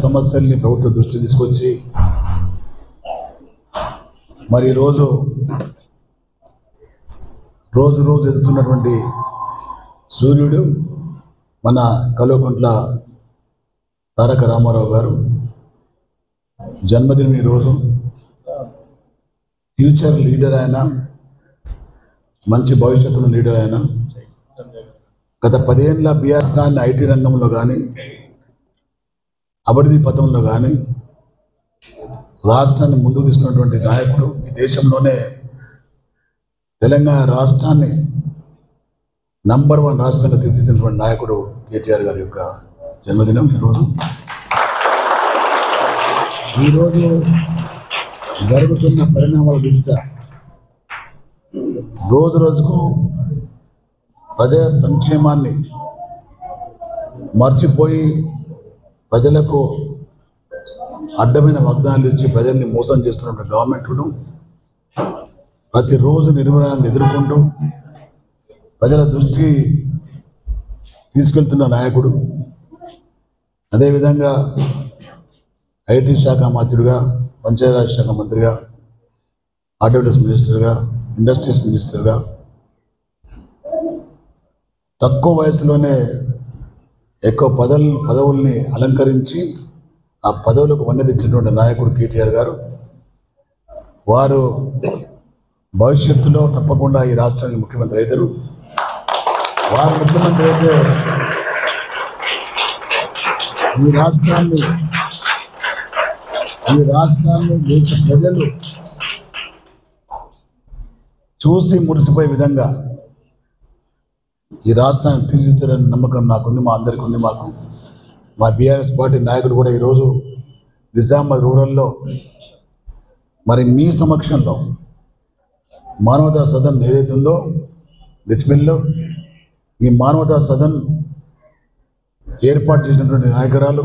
సమస్యల్ని ప్రభుత్వ దృష్టి తీసుకొచ్చి మరి రోజు ఎదుగుతున్నటువంటి సూర్యుడు మన కల్వకుంట్ల తారక రామారావు గారు జన్మదినం ఈరోజు. ఫ్యూచర్ లీడర్ ఆయన, మంచి భవిష్యత్తులో లీడర్ ఆయన. గత 10 ఏళ్ళ బీఆర్ఎస్ ఐటీ రంగంలో కానీ అభివృద్ధి పథంలో కానీ రాష్ట్రాన్ని ముందుకు తీసుకున్నటువంటి నాయకుడు. ఈ దేశంలోనే తెలంగాణ రాష్ట్రాన్ని నంబర్ 1 రాష్ట్రంగా తీర్చిదిద్దినటువంటి నాయకుడు కేటీఆర్ గారి యొక్క జన్మదినం ఈరోజు జరుగుతున్న పరిణామాల దృష్ట్యా రోజుకు ప్రజా సంక్షేమాన్ని మర్చిపోయి ప్రజలకు అడ్డమైన వాగ్దానాలు ఇచ్చి ప్రజల్ని మోసం చేస్తున్న గవర్నమెంట్ను ప్రతిరోజు నిర్మాణాన్ని ఎదుర్కొంటూ ప్రజల దృష్టికి తీసుకెళ్తున్న నాయకుడు. అదేవిధంగా ఐటీ శాఖ మంత్రిగా, పంచాయతీరాజ్ శాఖ మంత్రిగా, ఆర్డబ్ల్యూఎస్ మినిస్టర్గా, ఇండస్ట్రీస్ మినిస్టర్గా తక్కువ వయసులోనే ఎక్కువ పదవుల్ని అలంకరించి ఆ పదవులకు వన్నె తెచ్చినటువంటి నాయకుడు కేటీఆర్ గారు. వారు భవిష్యత్తులో తప్పకుండా ఈ రాష్ట్రానికి ముఖ్యమంత్రి అవుతారు. వారు ముఖ్యమంత్రి అయితే ఈ రాష్ట్రాన్ని దేశ ప్రజలు చూసి మురిసిపోయే విధంగా ఈ రాష్ట్రాన్ని తీర్చిదిద్దడానికి నమ్మకం నాకుంది, మా అందరికీ ఉంది. మా బీఆర్ఎస్ పార్టీ నాయకులు కూడా ఈరోజు నిజామాబాద్ రూరల్లో మరి మీ సమక్షంలో మానవతా సదన్ ఏదైతే ఉందో డిస్మిల్లో ఈ మానవతా సదన్ ఏర్పాటు చేసినటువంటి నాయకురాలు,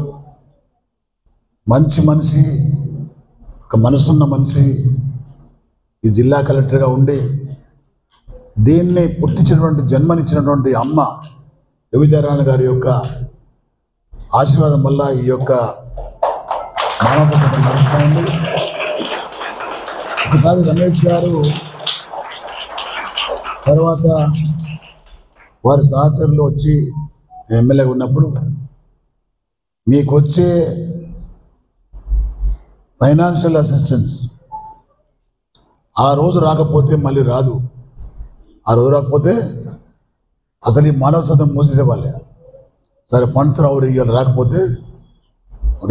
మంచి మనిషి, ఒక మనసున్న మనిషి, ఈ జిల్లా కలెక్టర్గా ఉండి దీన్ని పుట్టించినటువంటి జన్మనిచ్చినటువంటి అమ్మ యువజరాణి గారి యొక్క ఆశీర్వాదం వల్ల ఈ యొక్క మానవత నడుస్తూ ఉంది. ఒకసారి రమేష్ గారు తర్వాత వారి సహచరులు వచ్చి ఎమ్మెల్యేగా ఉన్నప్పుడు మీకు వచ్చే ఫైనాన్షియల్ అసిస్టెన్స్ ఆ రోజు రాకపోతే మళ్ళీ రాదు. ఆ రోజు రాకపోతే అసలు ఈ మానవ సదనం మూసేసేవాళ్ళే. సరే ఫండ్స్ రావు, ఇవాళ రాకపోతే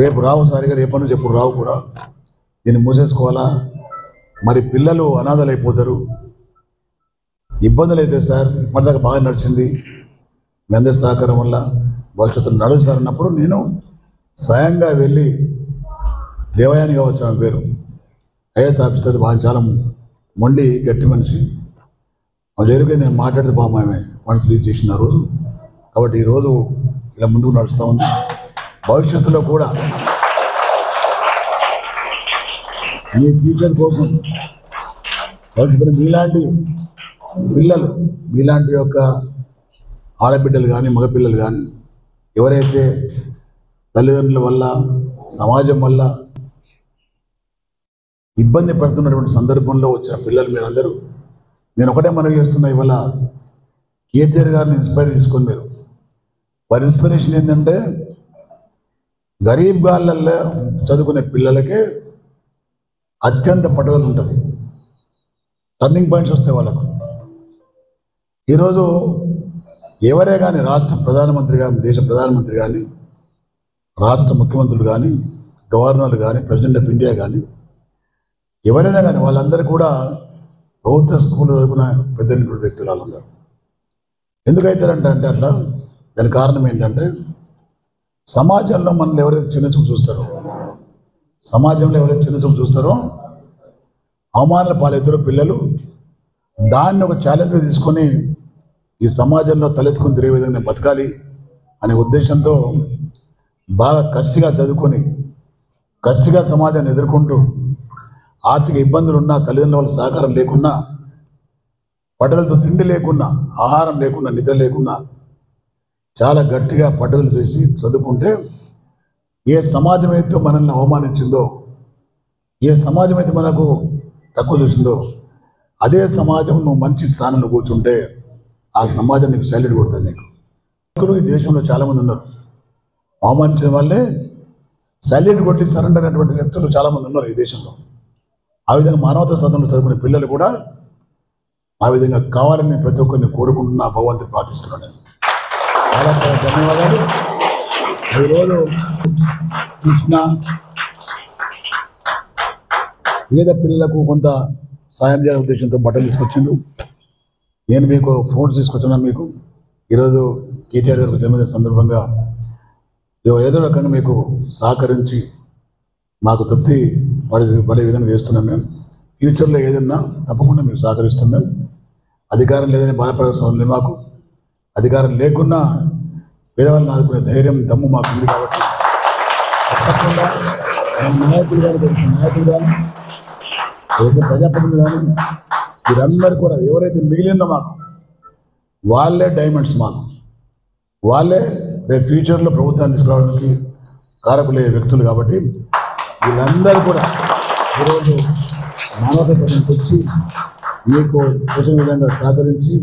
రేపు రావు, సరిగా రేపటి నుంచి ఎప్పుడు రావు కూడా, దీన్ని మూసేసుకోవాలా, మరి పిల్లలు అనాథలు అయిపోతారు, ఇబ్బందులు అవుతాయి సార్. ఇప్పటిదాకా బాగా నడిచింది, మీ అందరి సహకారం వల్ల భవిష్యత్తులో నడుస్తారు అన్నప్పుడు నేను స్వయంగా వెళ్ళి దేవయాని కావచ్చు ఆమె పేరు, ఐఏఎస్ ఆఫీసర్, బాగా చాలా మొండి గట్టి మనిషి, మా దగ్గరికి నేను మాట్లాడితే బాబు ఆమె ఫండ్స్ రిలీజ్ చేసిన రోజు. కాబట్టి ఈరోజు ఇలా ముందుకు నడుస్తూ ఉంది. భవిష్యత్తులో కూడా మీ ఫ్యూచర్ కోసం భవిష్యత్తులో మీలాంటి పిల్లలు, మీలాంటి యొక్క ఆడబిడ్డలు కానీ మగపిల్లలు కానీ ఎవరైతే తల్లిదండ్రుల వల్ల సమాజం వల్ల ఇబ్బంది పడుతున్నటువంటి సందర్భంలో వచ్చిన పిల్లలు మీరందరూ, నేను ఒకటే మనవి చేస్తున్నా, ఇవాళ కేటీఆర్ గారిని ఇన్స్పైర్ తీసుకొని మీరు, వారి ఇన్స్పిరేషన్ ఏంటంటే గరీబ్ గాళ్ళల్లో చదువుకునే పిల్లలకే అత్యంత పట్టుదల ఉంటుంది, టర్నింగ్ పాయింట్స్ వస్తాయి వాళ్ళకు. ఈరోజు ఎవరే కానీ రాష్ట్ర ప్రధానమంత్రి కానీ, దేశ ప్రధానమంత్రి కానీ, రాష్ట్ర ముఖ్యమంత్రులు కానీ, గవర్నర్లు కానీ, ప్రెసిడెంట్ ఆఫ్ ఇండియా కానీ, ఎవరైనా కానీ వాళ్ళందరూ కూడా ప్రభుత్వ స్కూల్ చదువుకున్న పెద్ద వ్యక్తులు వాళ్ళందరూ. ఎందుకైతారంటే అట్లా, దాని కారణం ఏంటంటే సమాజంలో మనల్ని ఎవరైతే చిన్నచూపు చూస్తారో, అవమానాల పాలవుతారో పిల్లలు, దాన్ని ఒక ఛాలెంజ్గా తీసుకొని ఈ సమాజంలో తలెత్తుకుని తిరిగే విధంగా బతకాలి అనే ఉద్దేశంతో బాగా కసిగా చదువుకొని కసిగా సమాజాన్ని ఎదుర్కొంటూ ఆర్థిక ఇబ్బందులు ఉన్నా, తల్లిదండ్రుల వాళ్ళ సహకారం లేకున్నా, పట్టుదలతో తిండి లేకున్నా, ఆహారం లేకున్నా, నిద్ర లేకున్నా చాలా గట్టిగా పట్టుదల చేసి చదువుకుంటే ఏ సమాజం అయితే మనల్ని అవమానించిందో, ఏ సమాజం అయితే మనకు తక్కువ చూసిందో, అదే సమాజం నువ్వు మంచి స్థానంలో కూర్చుంటే ఆ సమాజం నీకు సైలెంట్ కొడుతుంది. నీకు ఈ దేశంలో చాలామంది ఉన్నారు, అవమానించిన వాళ్ళే సైలెంట్ కొట్టి సరెండర్ అయినటువంటి వ్యక్తులు చాలామంది ఉన్నారు ఈ దేశంలో. ఆ విధంగా మానవతా సదనంలో చదువుకునే పిల్లలు కూడా ఆ విధంగా కావాలని ప్రతి ఒక్కరిని కోరుకుంటున్నా, భగవంతుని ప్రార్థిస్తున్నాను. చాలా చాలా ధన్యవాదాలు. ఈరోజు కృష్ణ పేద పిల్లలకు కొంత సాయం చేయాలనే ఉద్దేశంతో బట్టలు తీసుకొచ్చిండు. నేను మీకు ఫోన్ తీసుకొచ్చున్నాను. మీకు ఈరోజు కేటీఆర్ గారికి జన్మదిన సందర్భంగా ఏదో రకంగా మీకు సహకరించి మాకు తృప్తి పడే విధంగా చేస్తున్నాం. మేము ఫ్యూచర్లో ఏదన్నా తప్పకుండా మీకు సహకరిస్తాం. మేము అధికారం లేదని బాధపడాల్సిన లేదు. మాకు అధికారం లేకున్నా పేదవాళ్ళని ఆదుకునే ధైర్యం, దమ్ము మాకు ఉంది. కాబట్టి తప్పకుండా నాయకులు కానీ ప్రజాప్రతినిధులు కానీ వీరందరూ కూడా ఎవరైతే మిగిలిందో మాకు వాళ్ళే డైమండ్స్. మాకు వాళ్ళే రేపు ఫ్యూచర్లో ప్రభుత్వాన్ని తీసుకురావడానికి కారకులయ్యే వ్యక్తులు. కాబట్టి వీళ్ళందరూ కూడా ఈరోజు మానవతా సదనంకి వచ్చి మీకు వచ్చిన విధంగా సహకరించి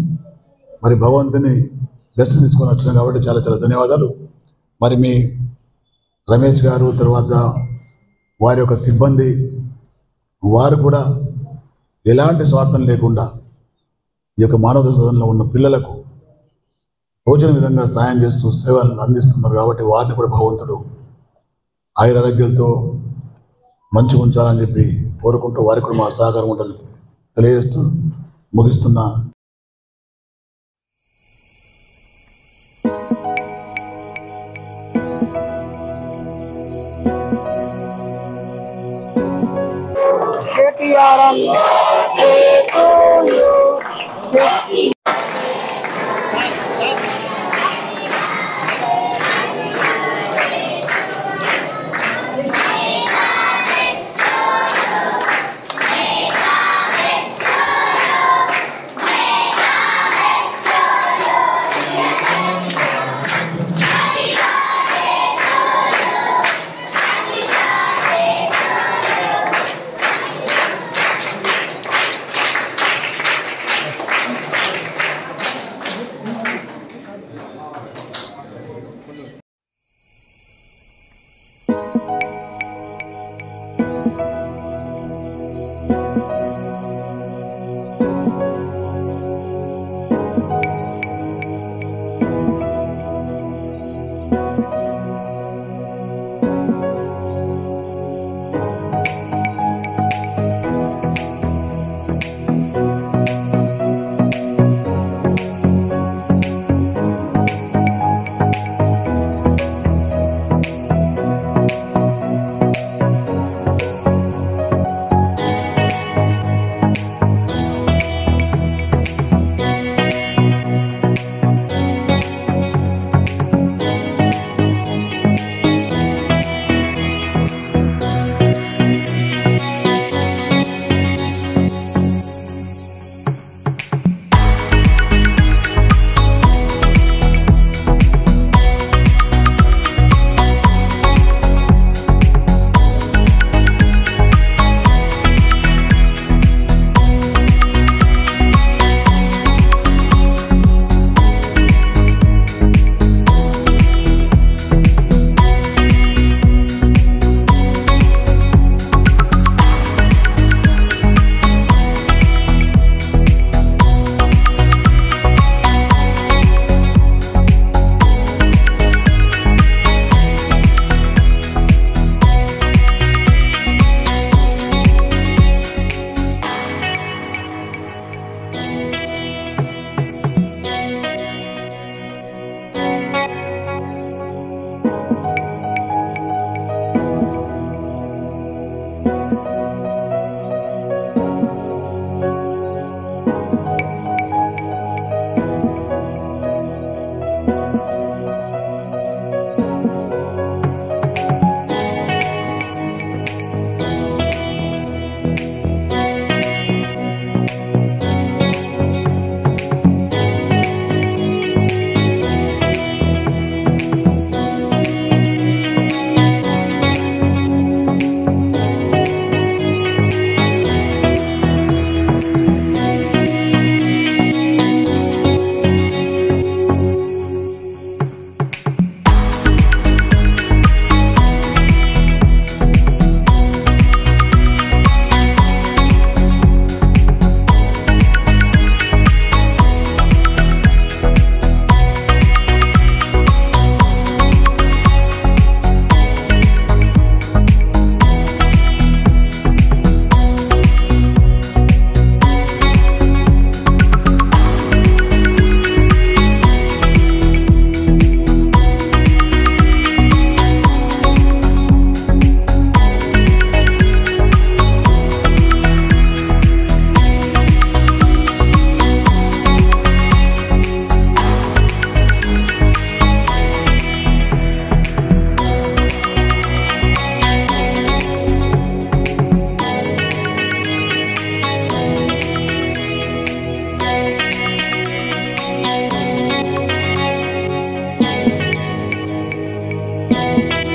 మరి భగవంతుని దర్శనం తీసుకొని వచ్చినాం. కాబట్టి చాలా చాలా ధన్యవాదాలు. మరి మీ రమేష్ గారు, తర్వాత వారి యొక్క సిబ్బంది, వారు కూడా ఎలాంటి స్వార్థం లేకుండా ఈ యొక్క మానవతా సదనంలో ఉన్న పిల్లలకు భోజన విధంగా సాయం చేస్తూ సేవలను అందిస్తున్నారు. కాబట్టి వారిని కూడా భగవంతుడు ఆయురారోగ్యాలతో మంచిగా ఉంచాలని చెప్పి కోరుకుంటూ వారికి కూడా మా సహకారం ఉంటుందని తెలియజేస్తూ ముగిస్తున్నా.